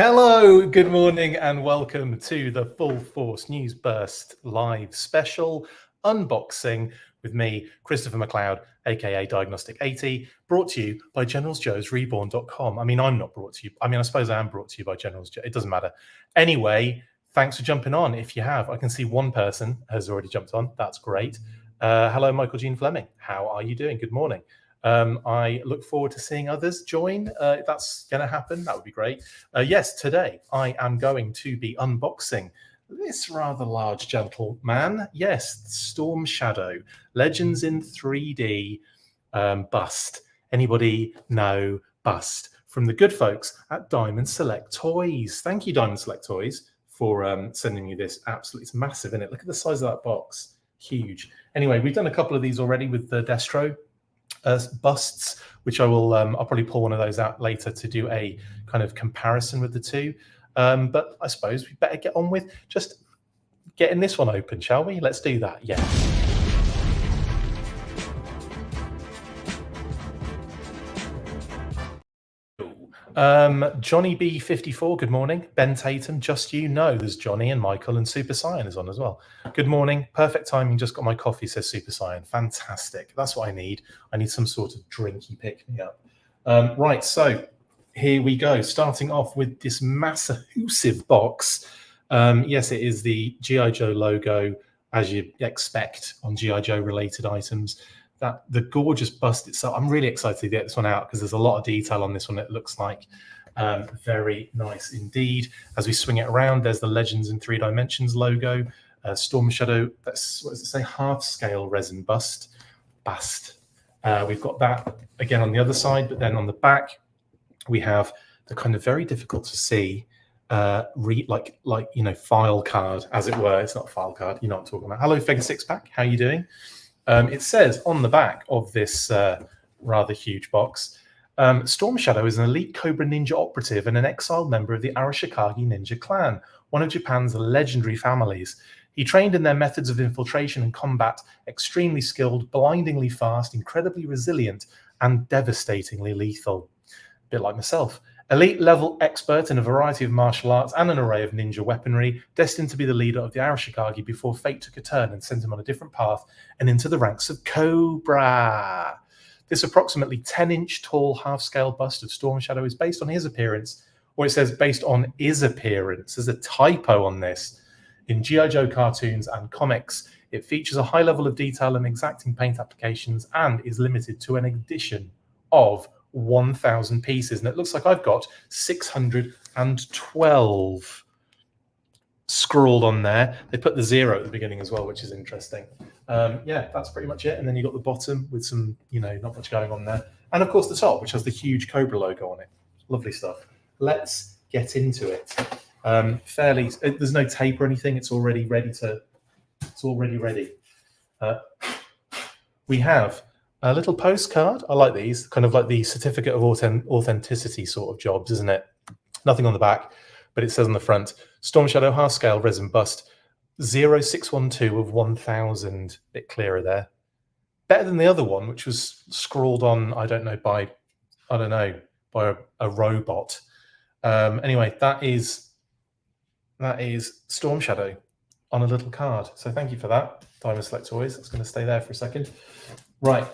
Hello, good morning, and welcome to the Full Force News Burst live special unboxing with me, Christopher McLeod AKA Diagnostic 80, brought to you by GeneralsJoesReborn.com. I mean, I'm not brought to you. I mean, I suppose I am brought to you by General's Joe. It doesn't matter. Anyway, thanks for jumping on. If you have, I can see one person has already jumped on. That's great. Hello, Michael Jean Fleming. How are you doing? Good morning. I look forward to seeing others join. If that's going to happen, that would be great. Yes, today I am going to be unboxing this rather large gentleman. Yes, Storm Shadow, Legends in 3D bust. Anybody know bust? From the good folks at Diamond Select Toys. Thank you, Diamond Select Toys, for sending me this. Absolutely, it's massive, isn't it? Look at the size of that box. Huge. Anyway, we've done a couple of these already with the Destro busts, which I'll probably pull one of those out later to do a kind of comparison with the two. But I suppose we better get on with just getting this one open, shall we? Let's do that. Yeah. Johnny B54, good morning. Ben Tatum, just you know, there's Johnny and Michael, and Super Saiyan is on as well. Good morning. Perfect timing. Just got my coffee, says Super Saiyan. Fantastic. That's what I need. I need some sort of drinky pick me up. Right, so here we go. Starting off with this massive box. Yes, it is the G.I. Joe logo, as you expect on G.I. Joe related items. The gorgeous bust itself. I'm really excited to get this one out because there's a lot of detail on this one. It looks like very nice indeed. As we swing it around, there's the Legends in 3 Dimensions logo. Storm Shadow, that's, what does it say? Half scale resin bust. We've got that again on the other side, but then on the back, we have the kind of very difficult to see like file card, as it were. It's not a file card, you know what I'm talking about. Hello, Figure Six Pack, how are you doing? It says on the back of this rather huge box, Storm Shadow is an elite Cobra Ninja operative and an exiled member of the Arashikage Ninja clan, one of Japan's legendary families. He trained in their methods of infiltration and combat, extremely skilled, blindingly fast, incredibly resilient, and devastatingly lethal. A bit like myself. Elite level expert in a variety of martial arts and an array of ninja weaponry, destined to be the leader of the Arashikage before fate took a turn and sent him on a different path and into the ranks of Cobra. This approximately 10-inch tall half-scale bust of Storm Shadow is based on his appearance, or it says based on his appearance. There's a typo on this. In G.I. Joe cartoons and comics, it features a high level of detail and exacting paint applications and is limited to an edition of 1,000 pieces, and it looks like I've got 612 scrawled on there. They put the 0 at the beginning as well, which is interesting. Yeah, that's pretty much it. And then you got the bottom with some, not much going on there, and of course the top, which has the huge Cobra logo on it. Lovely stuff. Let's get into it. There's no tape or anything. It's already ready. We have a little postcard. I like these, kind of like the certificate of authenticity sort of jobs, isn't it? Nothing on the back, but it says on the front, Storm Shadow half scale resin bust 0612 of 1000. Bit clearer there. Better than the other one, which was scrawled on, by a robot. Anyway, that is Storm Shadow on a little card. So thank you for that, Diamond Select Toys. It's going to stay there for a second. Right,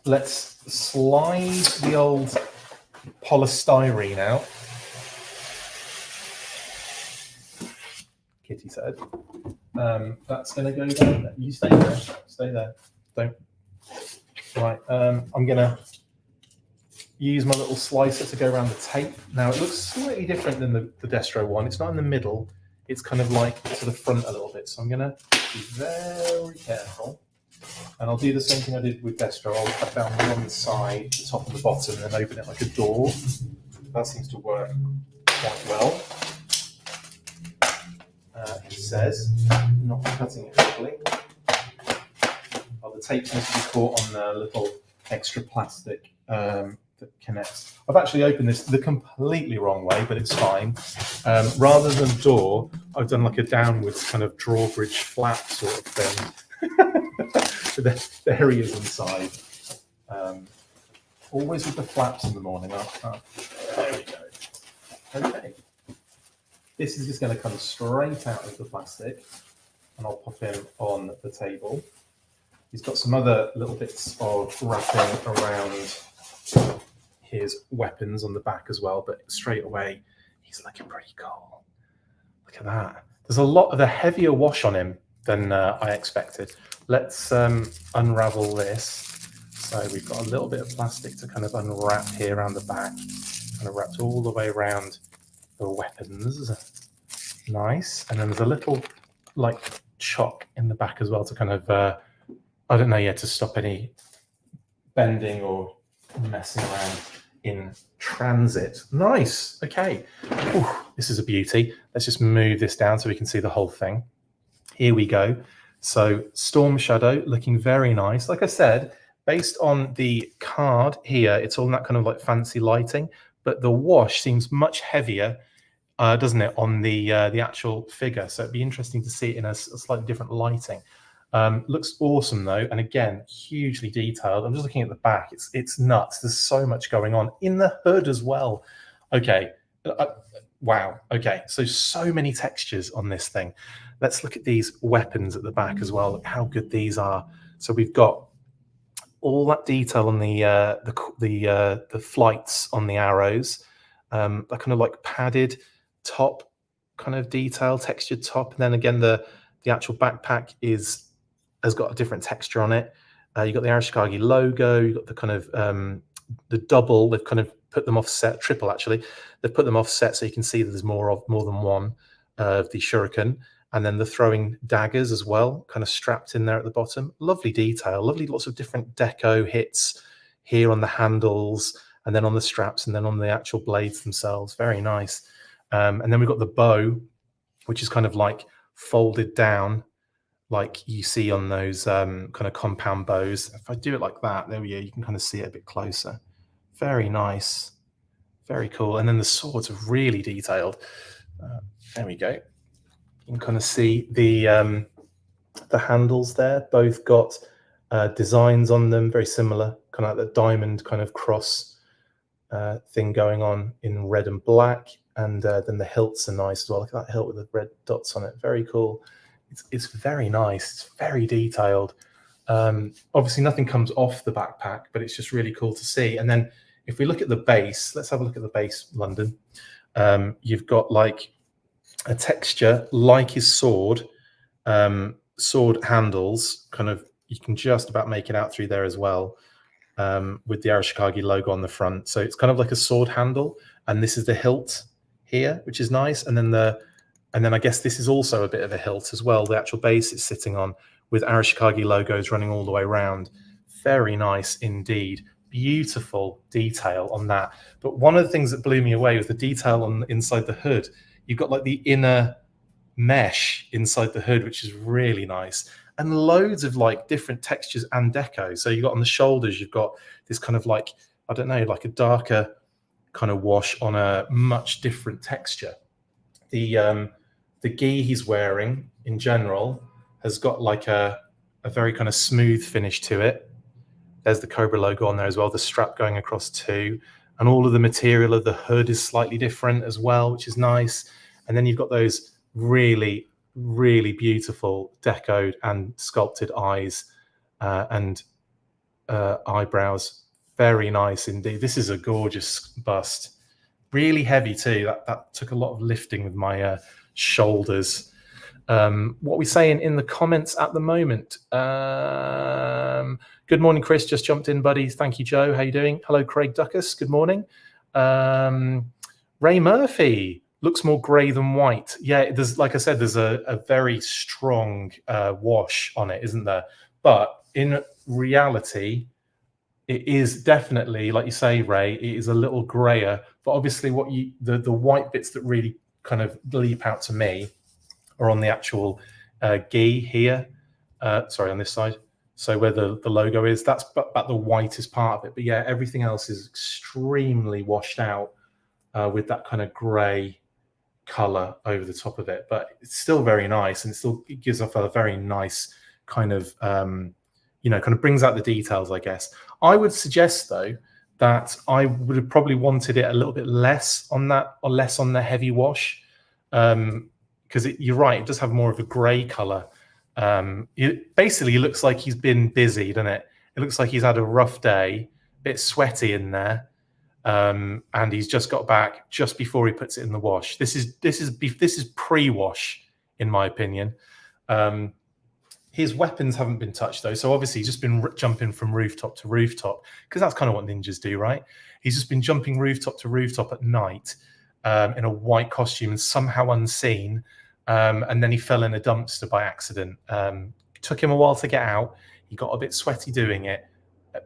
let's slide the old polystyrene out. Kitty said. That's going to go down. You stay there. Stay there. Don't. Right, I'm going to use my little slicer to go around the tape. Now, it looks slightly different than the Destro one. It's not in the middle. It's kind of like to the front a little bit. So I'm going to be very careful. And I'll do the same thing I did with Destro. I'll cut down one side, the top and the bottom, and then open it like a door. That seems to work quite well. It says, not cutting it properly. Oh, the tape seems to be caught on the little extra plastic that connects. I've actually opened this the completely wrong way, but it's fine. Rather than door, I've done like a downwards kind of drawbridge flap sort of thing. There he is inside. Always with the flaps in the morning. There we go. Okay. This is just going to come straight out of the plastic, and I'll pop him on the table. He's got some other little bits of wrapping around his weapons on the back as well, but straight away, he's looking pretty cool. Look at that. There's a lot of a heavier wash on him than I expected. Let's unravel this. So we've got a little bit of plastic to kind of unwrap here around the back, kind of wrapped all the way around the weapons. Nice. And then there's a little like chock in the back as well to kind of, I don't know yet, to stop any bending or messing around in transit. Nice. Okay. Ooh, this is a beauty. Let's just move this down so we can see the whole thing. Here we go. So Storm Shadow looking very nice. Like I said, based on the card here, it's all in that kind of like fancy lighting, but the wash seems much heavier, doesn't it, on the actual figure? So it'd be interesting to see it in a slightly different lighting. Looks awesome though, and again, hugely detailed. I'm just looking at the back. It's nuts. There's so much going on in the hood as well. Okay, wow. Okay, so many textures on this thing. Let's look at these weapons at the back as well. Look how good these are. So we've got all that detail on the flights on the arrows. That kind of like padded top kind of detail, textured top, and then again the actual backpack has got a different texture on it. You've got the Arashikage logo, you've got the kind of the double, they've kind of put them offset, triple actually, they've put them offset so you can see that there's more than one of the shuriken, and then the throwing daggers as well, kind of strapped in there at the bottom. Lovely detail, lovely, lots of different deco hits here on the handles, and then on the straps, and then on the actual blades themselves. Very nice. And then we've got the bow, which is kind of like folded down, like you see on those kind of compound bows. If I do it like that, there we go, you can kind of see it a bit closer. Very nice, very cool. And then the swords are really detailed. There we go. You can kind of see the handles there. Both got designs on them, very similar, kind of like the diamond kind of cross thing going on in red and black. And then the hilts are nice as well. Look at that hilt with the red dots on it. Very cool. It's very nice. It's very detailed. Obviously, nothing comes off the backpack, but it's just really cool to see. And then if we look at the base, let's have a look at the base, London. You've got like a texture like his sword, sword handles, kind of, you can just about make it out through there as well, with the Arashikage logo on the front. So it's kind of like a sword handle, and this is the hilt here, which is nice. And then I guess this is also a bit of a hilt as well, the actual base it's sitting on, with Arashikage logos running all the way around. Very nice indeed. Beautiful detail on that. But one of the things that blew me away was the detail on inside the hood. You've got like the inner mesh inside the hood, which is really nice, and loads of like different textures and deco. So you've got on the shoulders, you've got this kind of like, I don't know, like a darker kind of wash on a much different texture. The gi he's wearing in general has got like a very kind of smooth finish to it. There's the Cobra logo on there as well, the strap going across too. And all of the material of the hood is slightly different as well, which is nice. And then you've got those really, really beautiful decoed and sculpted eyes and eyebrows. Very nice indeed. This is a gorgeous bust. Really heavy too. That took a lot of lifting with my shoulders. What are we saying in the comments at the moment? Good morning, Chris. Just jumped in, buddy. Thank you, Joe. How you doing? Hello, Craig Duckus. Good morning. Ray Murphy looks more grey than white. Yeah, there's, like I said, there's a very strong wash on it, isn't there? But in reality, it is definitely, like you say, Ray, it is a little grayer. But obviously, the white bits that really kind of leap out to me are on the actual gi here. Sorry, on this side. So where the logo is, that's about the whitest part of it. But yeah, everything else is extremely washed out with that kind of grey color over the top of it. But it's still very nice, and it gives off a very nice kind of, kind of brings out the details, I guess. I would suggest, though, that I would have probably wanted it a little bit less on that, or less on the heavy wash. because you're right, it does have more of a grey colour. It basically looks like he's been busy, doesn't it? It looks like he's had a rough day, a bit sweaty in there, and he's just got back just before he puts it in the wash. This is pre-wash, in my opinion. His weapons haven't been touched though, so obviously he's just been jumping from rooftop to rooftop, because that's kind of what ninjas do, right? He's just been jumping rooftop to rooftop at night in a white costume and somehow unseen, and then he fell in a dumpster by accident. Took him a while to get out. He got a bit sweaty doing it,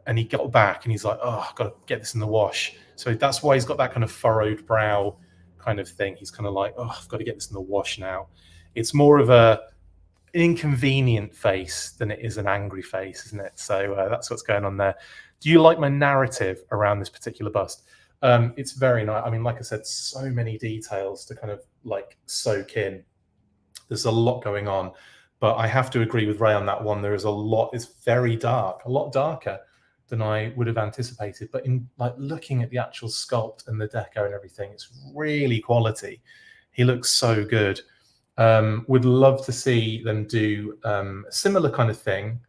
and he got back and he's like, oh, I've got to get this in the wash. So that's why he's got that kind of furrowed brow kind of thing. He's kind of like, oh, I've got to get this in the wash now. It's more of an inconvenient face than it is an angry face, isn't it? So that's what's going on there. Do you like my narrative around this particular bust? It's very nice. I mean, like I said, so many details to kind of like soak in. There's a lot going on, but I have to agree with Ray on that one. There is a lot. It's very dark, a lot darker than I would have anticipated. But in like looking at the actual sculpt and the deco and everything, it's really quality. He looks so good. Would love to see them do a similar kind of thing,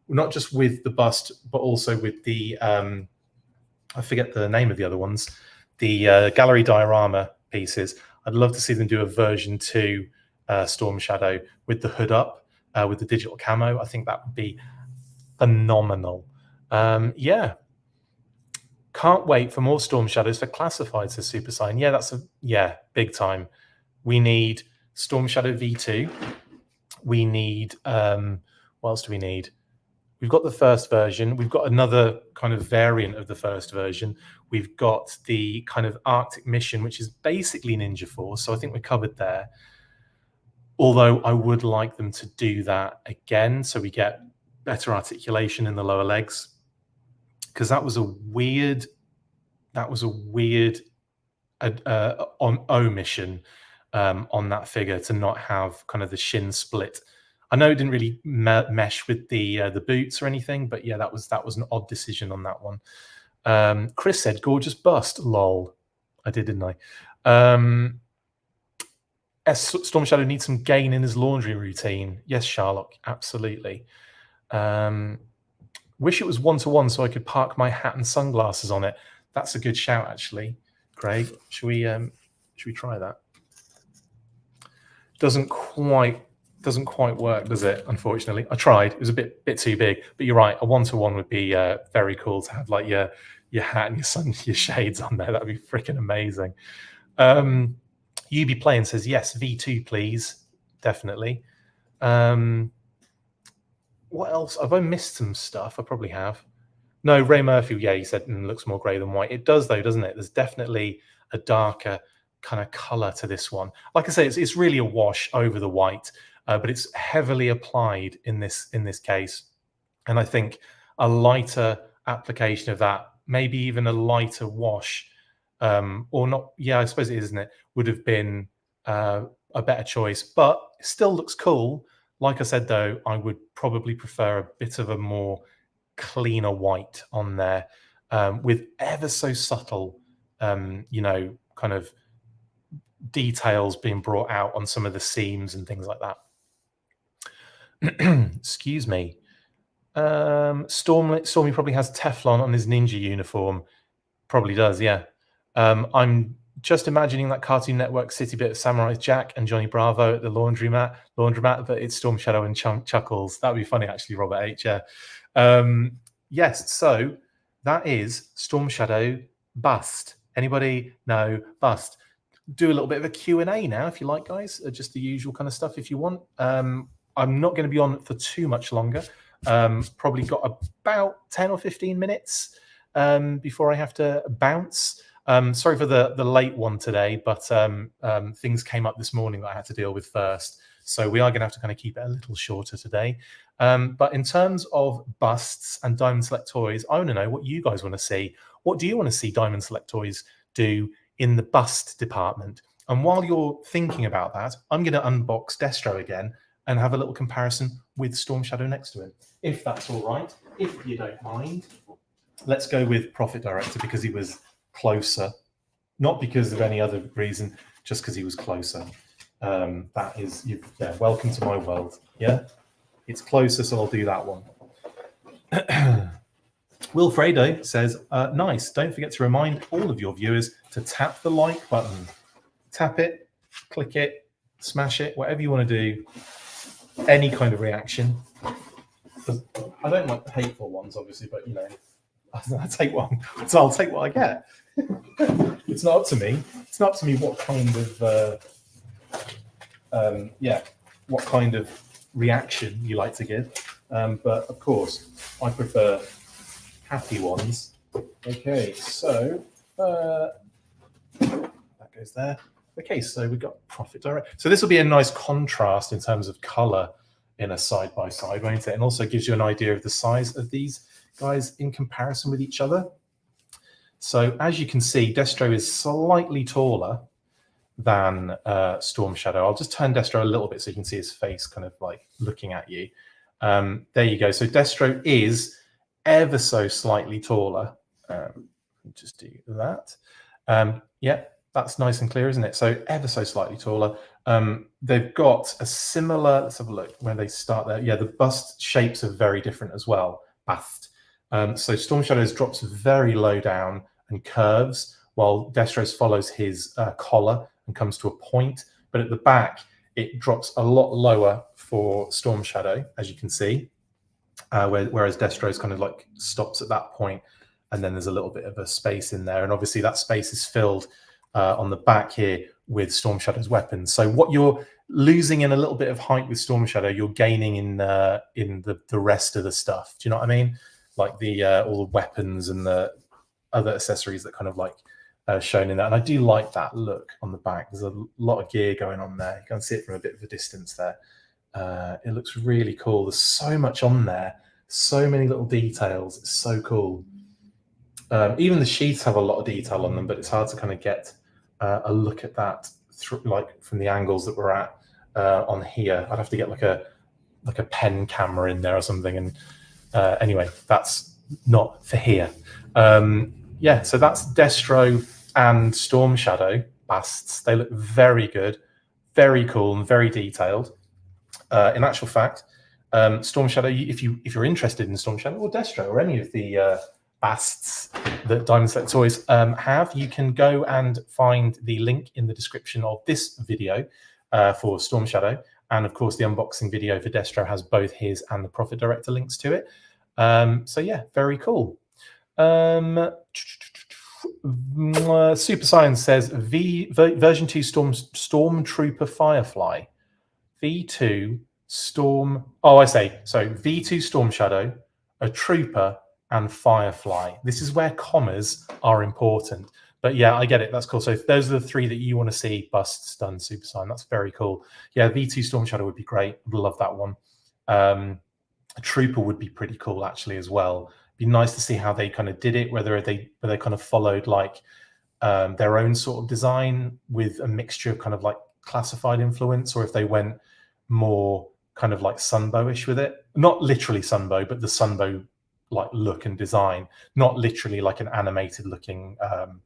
not just with the bust, but also with the, I forget the name of the other ones, the gallery diorama pieces. I'd love to see them do a version 2 Storm Shadow with the hood up, with the digital camo. I think that would be phenomenal. Yeah. Can't wait for more Storm Shadows for classifieds, says Super Sign. Yeah, big time. We need Storm Shadow V2. We need, what else do we need? We've got the first version. We've got another kind of variant of the first version. We've got the kind of Arctic mission, which is basically Ninja Force. So I think we're covered there. Although I would like them to do that again, so we get better articulation in the lower legs, because that was a weird omission on that figure, to not have kind of the shin split. I know it didn't really mesh with the boots or anything, but yeah, that was an odd decision on that one. Chris said, "Gorgeous bust, lol." I did, didn't I? Storm Shadow needs some gain in his laundry routine. Yes, Sherlock, absolutely. Wish it was 1-to-1 so I could park my hat and sunglasses on it. That's a good shout, actually. Craig, should we try that? Doesn't quite work, does it? Unfortunately, I tried. It was a bit too big. But you're right. A 1-to-1 would be very cool to have like your hat and your shades on there. That'd be freaking amazing. UB Playing says yes, V2 please, definitely. What else? Have I missed some stuff? I probably have. No, Ray Murphy. Yeah, he said looks more grey than white. It does though, doesn't it? There's definitely a darker kind of color to this one. Like I say, it's really a wash over the white, but it's heavily applied in this case. And I think a lighter application of that, maybe even a lighter wash, or not. Yeah, I suppose it is, isn't it? Would have been a better choice, but it still looks cool. Like I said, though, I would probably prefer a bit of a more cleaner white on there, with ever so subtle, you know, kind of details being brought out on some of the seams and things like that. Excuse me. Stormy probably has Teflon on his ninja uniform. Probably does, yeah. I'm just imagining that Cartoon Network city bit of Samurai Jack and Johnny Bravo at the laundromat, but it's Storm Shadow and Chuckles. That would be funny, actually, Robert H. Yeah. Yes, so that is Storm Shadow bust. Anybody know bust? Do a little bit of a Q&A now, if you like, guys. Just the usual kind of stuff, if you want. I'm not going to be on for too much longer. Probably got about 10 or 15 minutes before I have to bounce. Sorry for the late one today, but things came up this morning that I had to deal with first. So we are going to have to kind of keep it a little shorter today. But in terms of busts and Diamond Select Toys, I want to know what you guys want to see. What do you want to see Diamond Select Toys do in the bust department? And while you're thinking about that, I'm going to unbox Destro again and have a little comparison with Storm Shadow next to him, if that's all right, if you don't mind. Let's go with Profit Director because he was closer, not because of any other reason, just because he was closer. That is, yeah, welcome to my world. Yeah, it's closer, so I'll do that one. Wilfredo says, nice. Don't forget to remind all of your viewers to tap the like button. Tap it, click it, smash it, whatever you want to do. Any kind of reaction. I don't like the hateful ones, obviously, but you know, I take one, so I'll take what I get. It's not up to me. It's not up to me what kind of what kind of reaction you like to give. But of course, I prefer happy ones. Okay, so that goes there. Okay, so we've got Profit Direct. So this will be a nice contrast in terms of color in a side-by-side, won't it? And also gives you an idea of the size of these guys in comparison with each other. So as you can see, Destro is slightly taller than Storm Shadow. I'll just turn Destro a little bit so you can see his face kind of like looking at you. There you go. So Destro is ever so slightly taller. Just do that. Yeah, that's nice and clear, isn't it? So ever so slightly taller. They've got a similar, let's have a look where they start there. Yeah, the bust shapes are very different as well. Bust. So Storm Shadows drops very low down and curves, while Destro's follows his collar and comes to a point. But at the back, it drops a lot lower for Storm Shadow, as you can see, whereas Destro's kind of like stops at that point, and then there's a little bit of a space in there. And obviously that space is filled on the back here with Storm Shadow's weapons. So what you're losing in a little bit of height with Storm Shadow, you're gaining in the rest of the stuff. Do you know what I mean? Like the all the weapons and the other accessories that kind of like shown in that. And I do like that look on the back. There's a lot of gear going on there. You can see it from a bit of a distance there. It looks really cool. There's so much on there. So many little details. It's so cool. Even the sheaths have a lot of detail on them, but it's hard to kind of get a look at that through, like from the angles that we're at on here. I'd have to get like a pen camera in there or something. And anyway, that's not for here. Yeah, so that's Destro and Storm Shadow busts. They look very good, very cool, and very detailed. In actual fact, Storm Shadow, if you're interested in Storm Shadow or Destro or any of the busts that Diamond Select Toys have, you can go and find the link in the description of this video for Storm Shadow. And of course, the unboxing video for Destro has both his and the Profit Director links to it. So yeah, very cool. Super Science says version 2 Stormtrooper Firefly. V2 Storm. Oh, I say so. V2 Storm Shadow, a Trooper, and Firefly. This is where commas are important. But yeah, I get it. That's cool. So those are the three that you want to see busts done, Super Sign. That's very cool. Yeah, V2 Storm Shadow would be great. I'd love that one. A Trooper would be pretty cool actually as well. Be nice to see how they kind of did it, whether they kind of followed like their own sort of design with a mixture of kind of like classified influence, or if they went more kind of like Sunbow-ish with it. Not literally Sunbow, but the Sunbow like look and design, not literally like an animated looking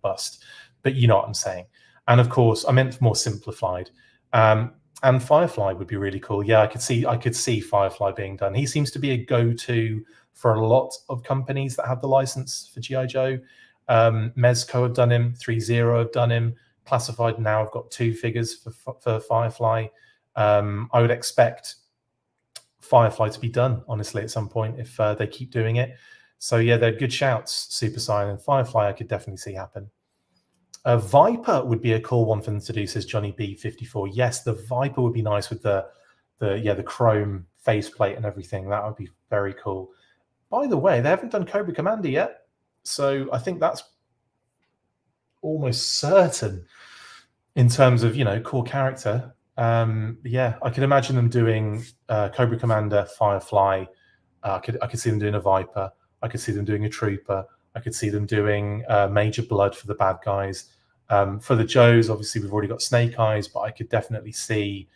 bust, but you know what I'm saying. And of course, I meant more simplified. And Firefly would be really cool. Yeah, I could see Firefly being done. He seems to be a go-to for a lot of companies that have the license for G.I. Joe. Mezco have done him, 3-0 have done him. Classified now have got 2 figures for Firefly. I would expect Firefly to be done, honestly, at some point if they keep doing it. So yeah, they're good shouts, Super Saiyan, and Firefly I could definitely see happen. Viper would be a cool one for them to do, says Johnny B54. Yes, the Viper would be nice with the chrome faceplate and everything. That would be very cool. By the way, they haven't done Cobra Commander yet, so I think that's almost certain in terms of, you know, core character. Yeah, I could imagine them doing Cobra Commander, Firefly. I could see them doing a Viper. I could see them doing a Trooper. I could see them doing Major Blood for the bad guys. For the Joes, obviously we've already got Snake Eyes, but I could definitely see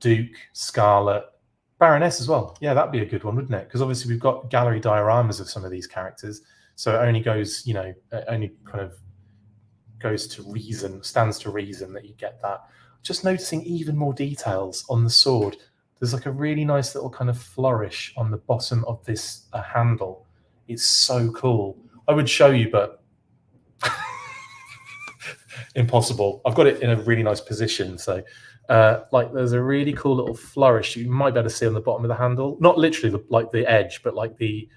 Duke, Scarlet, Baroness as well. Yeah, that'd be a good one, wouldn't it? Because obviously we've got gallery dioramas of some of these characters, so it only goes, you know, it only kind of stands to reason that you get that. Just noticing even more details on the sword. There's like a really nice little kind of flourish on the bottom of this handle. It's so cool. I would show you, but impossible. I've got it in a really nice position. So like there's a really cool little flourish you might be able to see on the bottom of the handle. Not literally like the edge, but like the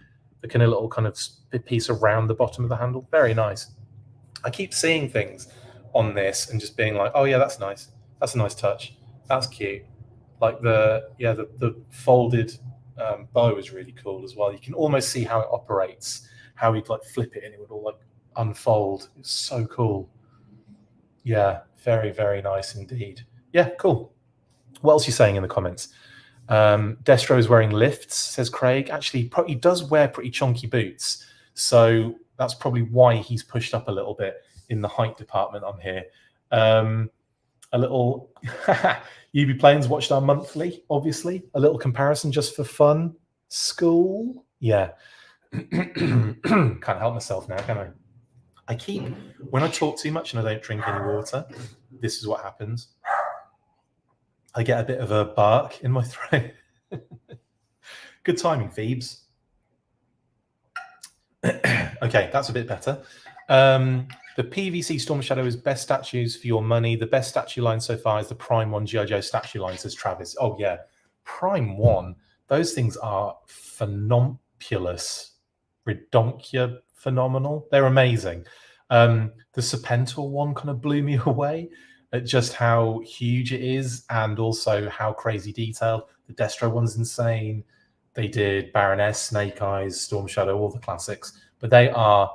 kind of little kind of piece around the bottom of the handle. Very nice. I keep seeing things on this and just being like, oh yeah, that's nice. That's a nice touch. That's cute. Like the folded bow is really cool as well. You can almost see how it operates, how he'd like flip it and it would all like unfold. It's so cool. Yeah, very, very nice indeed. Yeah, cool. What else are you saying in the comments? Destro is wearing lifts, says Craig. Actually, he does wear pretty chunky boots. So that's probably why he's pushed up a little bit in the height department on here. A little UB Planes watched our monthly, obviously. A little comparison just for fun. School. Yeah. Can't help myself now, can I? When I talk too much and I don't drink any water, this is what happens. I get a bit of a bark in my throat. Good timing, Phoebes. Okay, that's a bit better. The PVC Storm Shadow is best statues for your money. The best statue line so far is the Prime 1 G.I. Joe statue line, says Travis. Oh, yeah. Prime 1. Those things are phenompulous. Redonkia phenomenal. They're amazing. The Serpentor one kind of blew me away at just how huge it is and also how crazy detailed. The Destro one's insane. They did Baroness, Snake Eyes, Storm Shadow, all the classics. But they are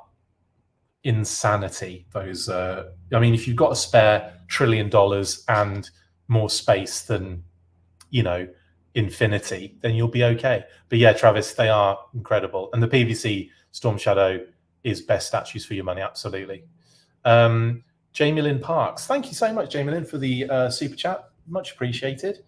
insanity. Those, I mean, if you've got a spare $1 trillion and more space than, you know, infinity, then you'll be okay. But yeah, Travis, they are incredible. And the PVC Storm Shadow is best statues for your money, absolutely. Jamie Lynn Parks, thank you so much, Jamie Lynn, for the super chat. Much appreciated.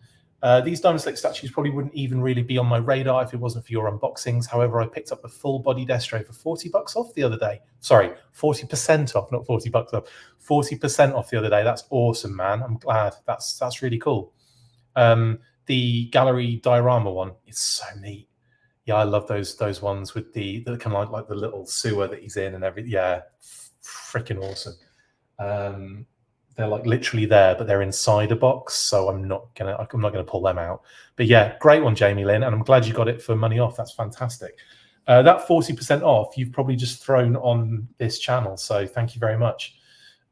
These Diamond Slick statues probably wouldn't even really be on my radar if it wasn't for your unboxings. However, I picked up a full body Destro for $40 off the other day. Sorry, 40% off, not $40 off. 40% off the other day. That's awesome, man. I'm glad. That's really cool. The gallery diorama one is so neat. Yeah, I love those ones with the kind of like the little sewer that he's in and everything. Yeah, freaking awesome. They're like literally there, but they're inside a box, so I'm not gonna pull them out. But yeah, great one, Jamie Lynn, and I'm glad you got it for money off. That's fantastic. That 40% off you've probably just thrown on this channel, so thank you very much.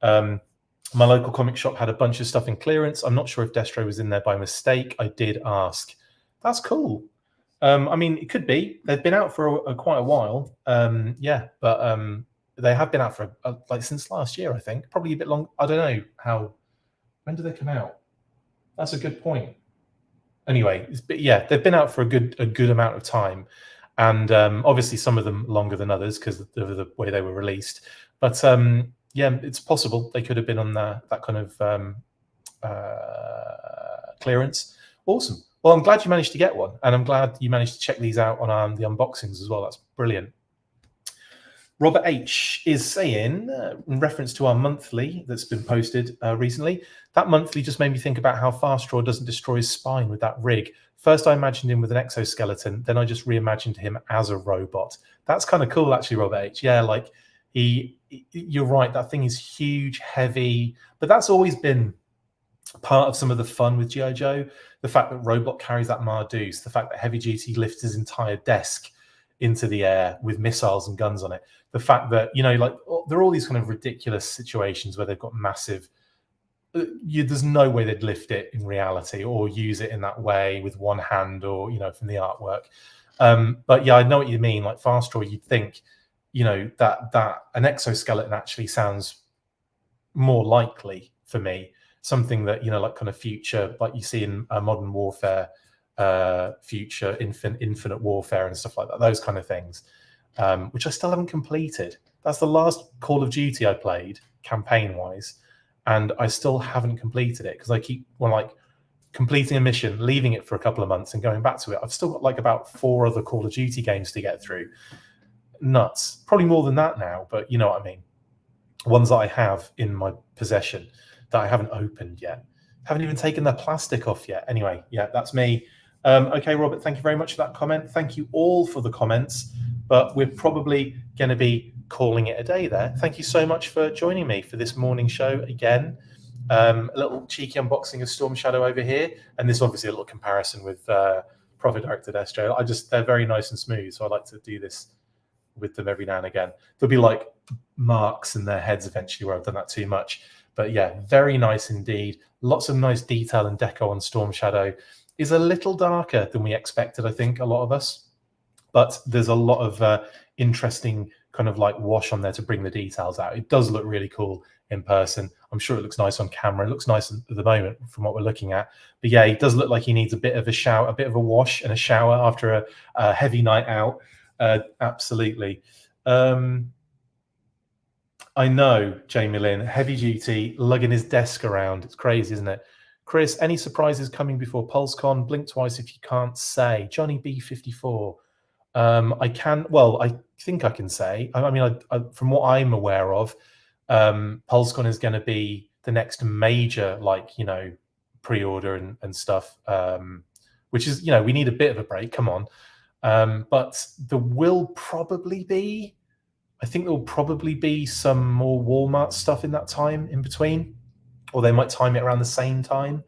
My local comic shop had a bunch of stuff in clearance. I'm not sure if Destro was in there by mistake. I did ask. That's cool. I mean, it could be. They've been out for quite a while. Yeah, but they have been out for like since last year, I think. Probably a bit long. I don't know how. When did they come out? That's a good point. Anyway, yeah, they've been out for a good amount of time, and obviously some of them longer than others because of the way they were released. But yeah, it's possible they could have been on that kind of clearance. Awesome. Well, I'm glad you managed to get one, and I'm glad you managed to check these out on the unboxings as well. That's brilliant. Robert H is saying, in reference to our monthly that's been posted recently, that monthly just made me think about how Fastdraw doesn't destroy his spine with that rig. First, I imagined him with an exoskeleton. Then I just reimagined him as a robot. That's kind of cool, actually, Robert H. Yeah, like you're right. That thing is huge, heavy, but that's always been part of some of the fun with G.I. Joe. The fact that Robot carries that Marduce, the fact that Heavy Duty lifts his entire desk into the air with missiles and guns on it. The fact that, you know, like there are all these kind of ridiculous situations where they've got massive, there's no way they'd lift it in reality or use it in that way with one hand or, you know, from the artwork. But yeah, I know what you mean. Like Fastdraw, you'd think, you know, that an exoskeleton actually sounds more likely for me. Something that, you know, like kind of future, like you see in Modern Warfare, future infinite warfare and stuff like that, those kind of things, which I still haven't completed. That's the last Call of Duty I played campaign wise, and I still haven't completed it because I keep like completing a mission, leaving it for a couple of months and going back to it. I've still got like about 4 other Call of Duty games to get through. Nuts. Probably more than that now, but you know what I mean. ones that I have in my possession that I haven't opened yet. Haven't even taken the plastic off yet. Anyway, yeah, that's me. Okay, Robert, thank you very much for that comment. Thank you all for the comments, but we're probably going to be calling it a day there. Thank you so much for joining me for this morning show again. A little cheeky unboxing of Storm Shadow over here, and this obviously a little comparison with Profit Director Destro. They're very nice and smooth, so I like to do this with them every now and again. There'll be like marks in their heads eventually where I've done that too much. But yeah, very nice indeed. Lots of nice detail and deco on Storm Shadow. Is a little darker than we expected, I think, a lot of us. But there's a lot of interesting kind of like wash on there to bring the details out. It does look really cool in person. I'm sure it looks nice on camera. It looks nice at the moment from what we're looking at. But yeah, it does look like he needs a bit of a shower, a bit of a wash and a shower after a heavy night out. Absolutely. I know, Jamie Lynn, heavy duty, lugging his desk around. It's crazy, isn't it? Chris, any surprises coming before PulseCon? Blink twice if you can't say. Johnny B54. I think I can say. I mean, from what I'm aware of, PulseCon is going to be the next major, pre-order and stuff, which is, we need a bit of a break. Come on. But there will probably be, I think there will probably be some more Walmart stuff in that time in between, or they might time it around the same time,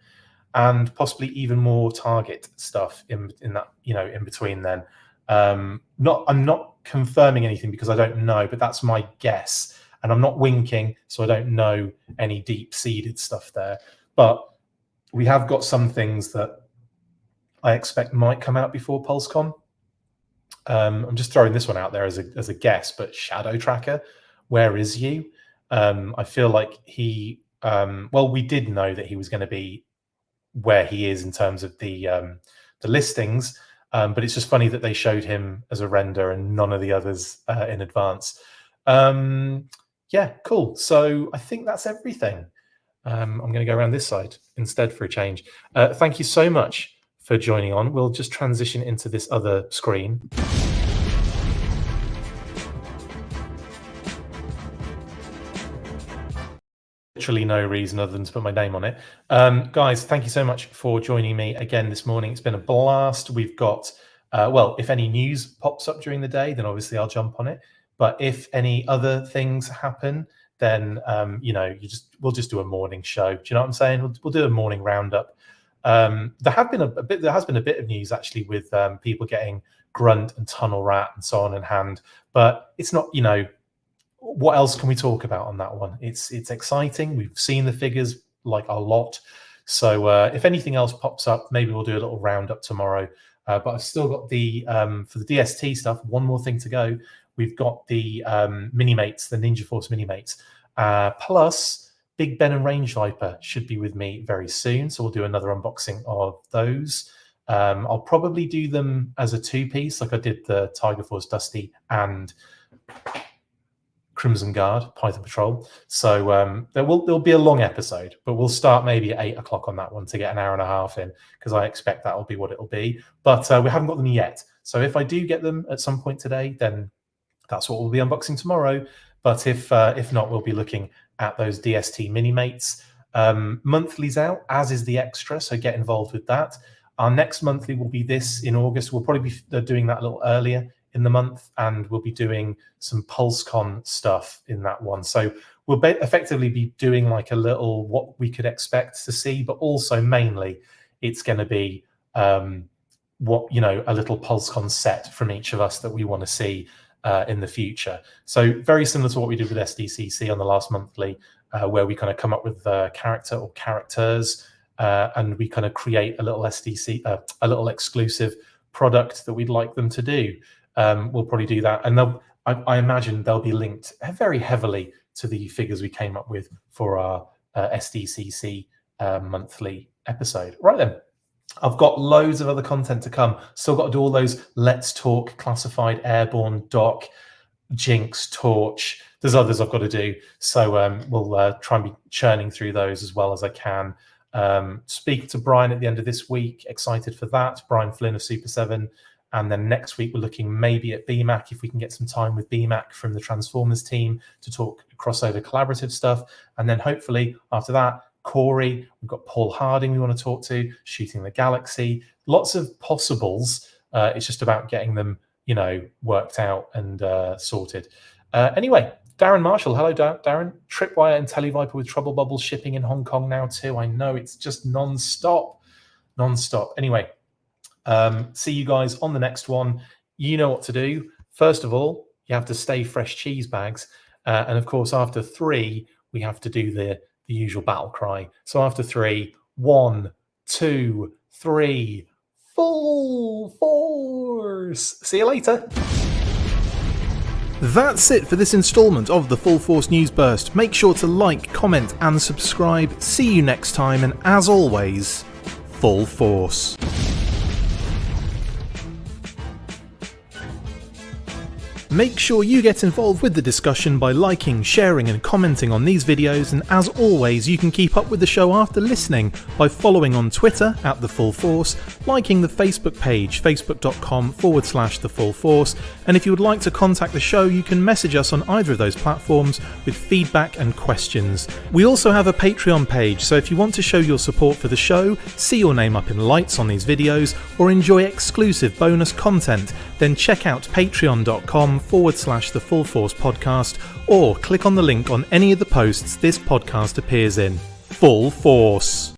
and possibly even more Target stuff in that, in between then. I'm not confirming anything because I don't know, but that's my guess. And I'm not winking, so I don't know any deep-seated stuff there. But we have got some things that I expect might come out before PulseCon. I'm just throwing this one out there as a guess, but Shadow Tracker, where is you? I feel like he, we did know that he was going to be where he is in terms of the listings, but it's just funny that they showed him as a render and none of the others in advance. Yeah, cool. So I think that's everything. I'm going to go around this side instead for a change. Thank you so much for joining on. We'll just transition into this other screen. Literally no reason other than to put my name on it. Guys, thank you so much for joining me again this morning. It's been a blast. We've got, if any news pops up during the day, then obviously I'll jump on it. But if any other things happen, then we'll just do a morning show. Do you know what I'm saying? We'll do a morning roundup. There has been a bit of news actually with people getting Grunt and Tunnel Rat and so on in hand, but it's not, what else can we talk about on that one? It's exciting. We've seen the figures like a lot. So if anything else pops up, maybe we'll do a little roundup tomorrow. But I've still got the, for the DST stuff, one more thing to go. We've got the Mini-Mates, the Ninja Force Mini-Mates, plus Big Ben and Range Viper should be with me very soon. So we'll do another unboxing of those. I'll probably do them as a two-piece, like I did the Tiger Force Dusty and Crimson Guard, Python Patrol. So there'll be a long episode, but we'll start maybe at 8 o'clock on that one to get an hour and a half in, because I expect that'll be what it'll be. But we haven't got them yet. So if I do get them at some point today, then that's what we'll be unboxing tomorrow. But if not, we'll be looking at those DST Mini-Mates. Monthly's out, as is the extra, so get involved with that. Our next monthly will be this in August. We'll probably be doing that a little earlier in the month, and we'll be doing some PulseCon stuff in that one. So we'll effectively be doing like a little what we could expect to see, but also mainly it's going to be a little PulseCon set from each of us that we want to see in the future. So very similar to what we did with SDCC on the last monthly, where we kind of come up with a character or characters, and we kind of create a little a little exclusive product that we'd like them to do. We'll probably do that, and I imagine they'll be linked very heavily to the figures we came up with for our SDCC monthly episode. Right then. I've got loads of other content to come. Still got to do all those Let's Talk, Classified, Airborne, Doc, Jinx, Torch. There's others I've got to do. So we'll try and be churning through those as well as I can. Speak to Brian at the end of this week. Excited for that. Brian Flynn of Super 7. And then next week, we're looking maybe at BMAC, if we can get some time with BMAC from the Transformers team to talk crossover collaborative stuff. And then hopefully after that, Corey, we've got Paul Harding we want to talk to, Shooting the Galaxy. Lots of possibles. It's just about getting them, worked out and sorted. Anyway, Darren Marshall. Hello, Darren. Tripwire and Televiper with Trouble Bubbles shipping in Hong Kong now too. I know, it's just non-stop. Anyway, see you guys on the next one. You know what to do. First of all, you have to stay fresh cheese bags. And of course, after 3, we have to do the usual battle cry. So after 3, 1, 2, 3, full force. See you later. That's it for this installment of the Full Force News Burst. Make sure to like, comment and subscribe. See you next time, and as always, full force. Make sure you get involved with the discussion by liking, sharing and commenting on these videos, and as always, you can keep up with the show after listening by following on Twitter @TheFullForce, liking the Facebook page facebook.com/TheFullForce, and if you would like to contact the show, you can message us on either of those platforms with feedback and questions. We also have a Patreon page, so if you want to show your support for the show, see your name up in lights on these videos, or enjoy exclusive bonus content, then check out patreon.com/TheFullForce podcast, or click on the link on any of the posts this podcast appears in. Full Force.